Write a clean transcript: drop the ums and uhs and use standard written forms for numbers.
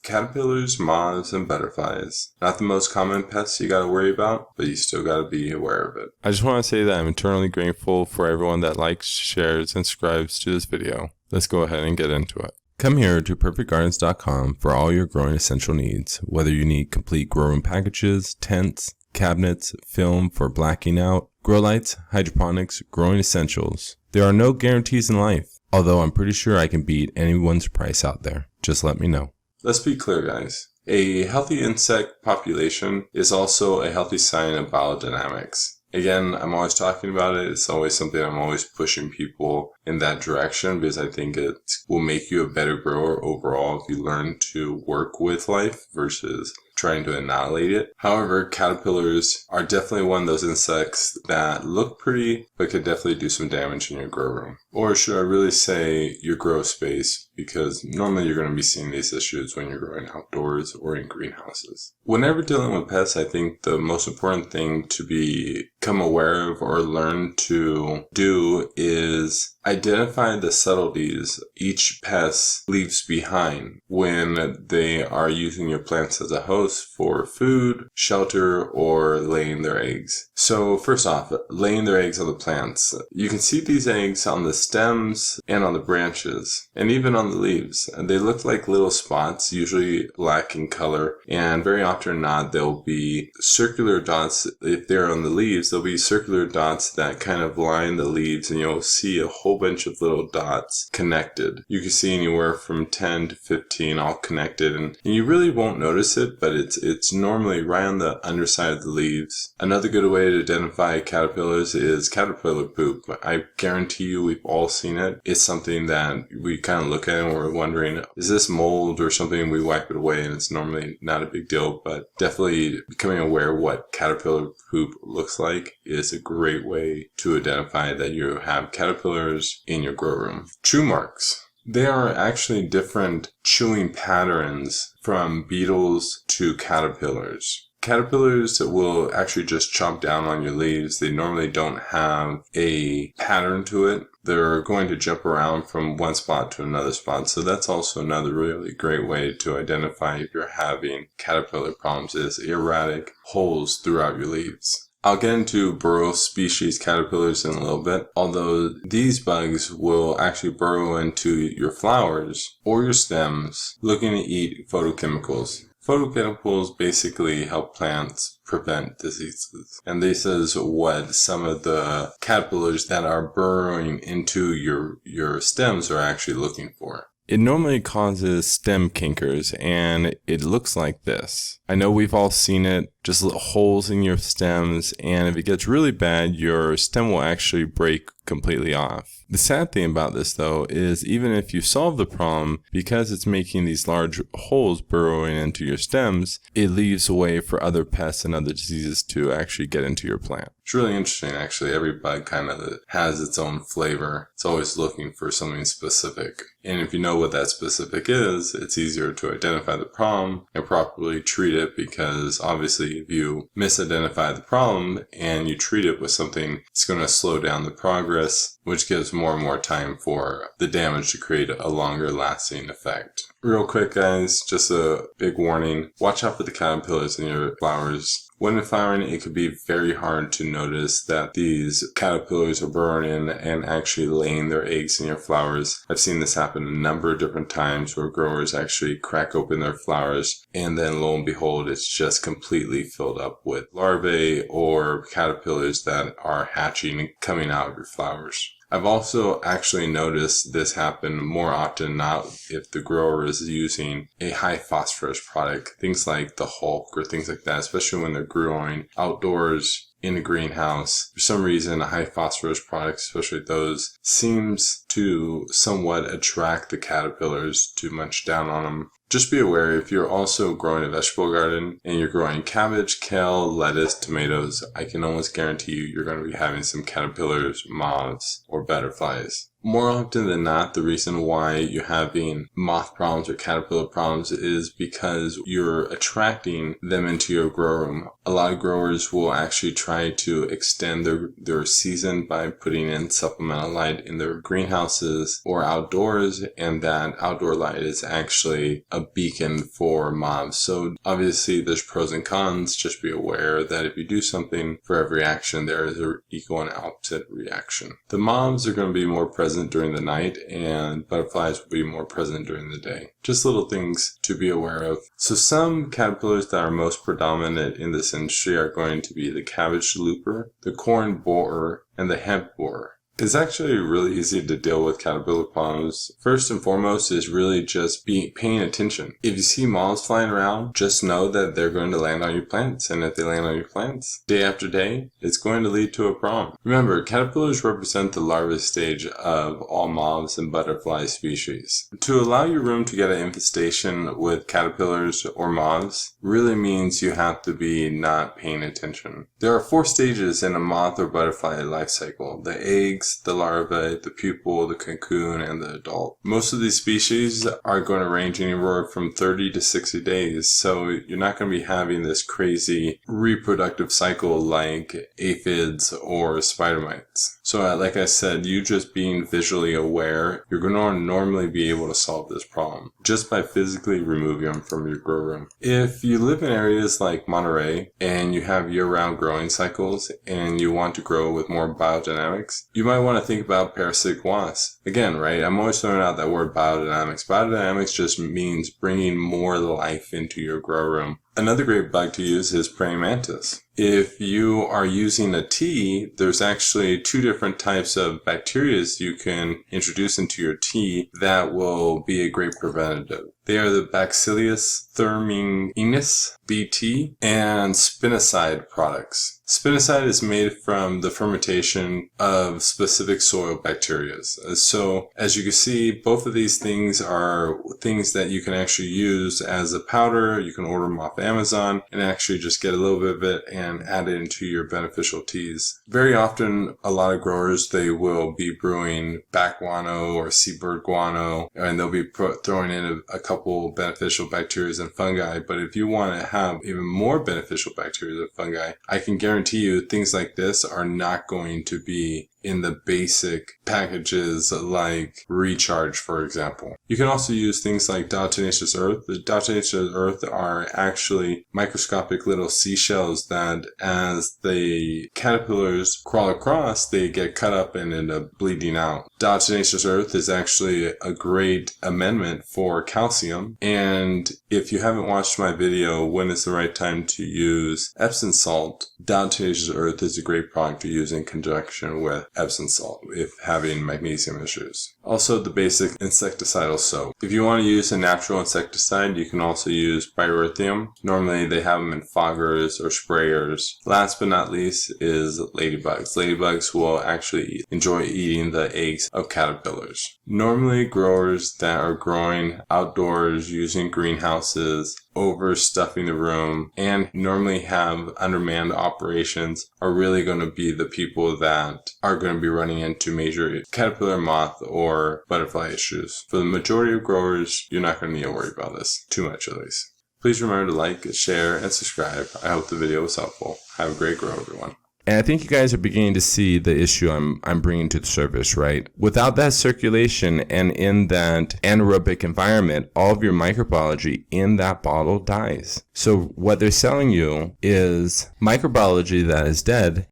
Caterpillars, moths, and butterflies. Not the most common pests you gotta worry about, but you still gotta be aware of it. I just want to say that I'm eternally grateful for everyone that likes, shares, and subscribes to this video. Let's go ahead and get into it. Come here to perfectgardens.com for all your growing essential needs, whether you need complete grow room packages, tents, cabinets, film for blacking out, grow lights, hydroponics, growing essentials. There are no guarantees in life, although I'm pretty sure I can beat anyone's price out there. Just let me know. Let's be clear, guys. A healthy insect population is also a healthy sign of biodynamics. Again, I'm always talking about it. It's always something I'm always pushing people in that direction because I think it will make you a better grower overall if you learn to work with life versus trying to annihilate it. However, caterpillars are definitely one of those insects that look pretty but could definitely do some damage in your grow room. Or should I really say your grow space, because normally you're going to be seeing these issues when you're growing outdoors or in greenhouses. Whenever dealing with pests, I think the most important thing to become aware of or learn to do is identify the subtleties each pest leaves behind when they are using your plants as a host for food, shelter, or laying their eggs. So first off, laying their eggs on the plants. You can see these eggs on the stems and on the branches and even on the leaves. They look like little spots, usually black in color, and very often or not they'll be circular dots. If they're on the leaves, there'll be circular dots that kind of line the leaves, and you'll see a whole bunch of little dots connected. You can see anywhere from 10 to 15 all connected, and you really won't notice it, but it's normally right on the underside of the leaves. Another good way to identify caterpillars is caterpillar poop. I guarantee you we've all seen it. It's something that we kind of look at and we're wondering, is this mold or something? We wipe it away and it's normally not a big deal, but definitely becoming aware of what caterpillar poop looks like is a great way to identify that you have caterpillars in your grow room. Chew marks. They are actually different chewing patterns from beetles to caterpillars. Caterpillars will actually just chomp down on your leaves. They normally don't have a pattern to it. They're going to jump around from one spot to another spot. So that's also another really great way to identify if you're having caterpillar problems, is erratic holes throughout your leaves. I'll get into burrow species caterpillars in a little bit, although these bugs will actually burrow into your flowers or your stems looking to eat phytochemicals. Phytochemicals basically help plants prevent diseases. And this is what some of the caterpillars that are burrowing into your stems are actually looking for. It normally causes stem cankers, and it looks like this. I know we've all seen it, just little holes in your stems, and if it gets really bad, your stem will actually break completely off. The sad thing about this, though, is even if you solve the problem, because it's making these large holes burrowing into your stems, it leaves a way for other pests and other diseases to actually get into your plant. It's really interesting, actually. Every bug kind of has its own flavor. It's always looking for something specific. And if you know what that specific is, it's easier to identify the problem and properly treat it, because obviously if you misidentify the problem and you treat it with something, it's going to slow down the progress, which gives more and more time for the damage to create a longer lasting effect. Real quick, guys, just a big warning. Watch out for the caterpillars in your flowers. When flowering, it could be very hard to notice that these caterpillars are burrowing in and actually laying their eggs in your flowers. I've seen this happen a number of different times where growers actually crack open their flowers, and then lo and behold, it's just completely filled up with larvae or caterpillars that are hatching and coming out of your flowers. I've also actually noticed this happen more often than not if the grower is using a high phosphorus product, things like the Hulk or things like that, especially when they're growing outdoors in a greenhouse. For some reason, a high phosphorus product, especially those, seems to somewhat attract the caterpillars to munch down on them. Just be aware, if you're also growing a vegetable garden and you're growing cabbage, kale, lettuce, tomatoes, I can almost guarantee you're going to be having some caterpillars, moths, or butterflies. More often than not, the reason why you're having moth problems or caterpillar problems is because you're attracting them into your grow room. A lot of growers will actually try to extend their season by putting in supplemental light in their greenhouses or outdoors, and that outdoor light is actually a beacon for moths. So obviously there's pros and cons. Just be aware that if you do something, for every action there is an equal and opposite reaction. The moths are going to be more present during the night, and butterflies will be more present during the day. Just little things to be aware of. So some caterpillars that are most predominant in this industry are going to be the cabbage looper, the corn borer, and the hemp borer. It's actually really easy to deal with caterpillar problems. First and foremost is really just paying attention. If you see moths flying around, just know that they're going to land on your plants. And if they land on your plants day after day, it's going to lead to a problem. Remember, caterpillars represent the larvae stage of all moths and butterfly species. To allow your room to get an infestation with caterpillars or moths really means you have to be not paying attention. There are 4 stages in a moth or butterfly life cycle: the eggs, the larvae, the pupal, the cocoon, and the adult. Most of these species are going to range anywhere from 30 to 60 days, so you're not going to be having this crazy reproductive cycle like aphids or spider mites. So like I said, you just being visually aware, you're going to normally be able to solve this problem just by physically removing them from your grow room. If you live in areas like Monterey and you have year-round growing cycles and you want to grow with more biodynamics, you might want to think about parasitic wasps. Again, right, I'm always throwing out that word biodynamics. Biodynamics just means bringing more life into your grow room. Another great bug to use is praying mantis. If you are using a tea, there's actually 2 different types of bacteria you can introduce into your tea that will be a great preventative. They are the Bacillus thuringiensis, BT, and spinoside products. Spinoside is made from the fermentation of specific soil bacteria. So as you can see, both of these things are things that you can actually use as a powder. You can order them off Amazon and actually just get a little bit of it and add it into your beneficial teas. Very often, a lot of growers, they will be brewing bat guano or seabird guano, and they'll be throwing in a couple beneficial bacteria and fungi. But if you want to have even more beneficial bacteria and fungi, I can guarantee you things like this are not going to be in the basic packages like Recharge, for example. You can also use things like diatomaceous earth. The diatomaceous earth are actually microscopic little seashells that as the caterpillars crawl across, they get cut up and end up bleeding out. Diatomaceous earth is actually a great amendment for calcium. And if you haven't watched my video, when is the right time to use Epsom salt, diatomaceous earth is a great product to use in conjunction with Epsom salt if having magnesium issues. Also, the basic insecticidal soap. If you want to use a natural insecticide, you can also use pyrethrum. Normally they have them in foggers or sprayers. Last but not least is ladybugs. Ladybugs will actually enjoy eating the eggs of caterpillars. Normally growers that are growing outdoors using greenhouses, overstuffing the room, and normally have undermanned operations are really going to be the people that are going to be running into major caterpillar, moth, or butterfly issues. For the majority of growers, you're not going to need to worry about this too much at least. Please remember to like, share, and subscribe. I hope the video was helpful. Have a great grow, everyone. And I think you guys are beginning to see the issue I'm bringing to the surface, right? Without that circulation and in that anaerobic environment, all of your microbiology in that bottle dies. So what they're selling you is microbiology that is dead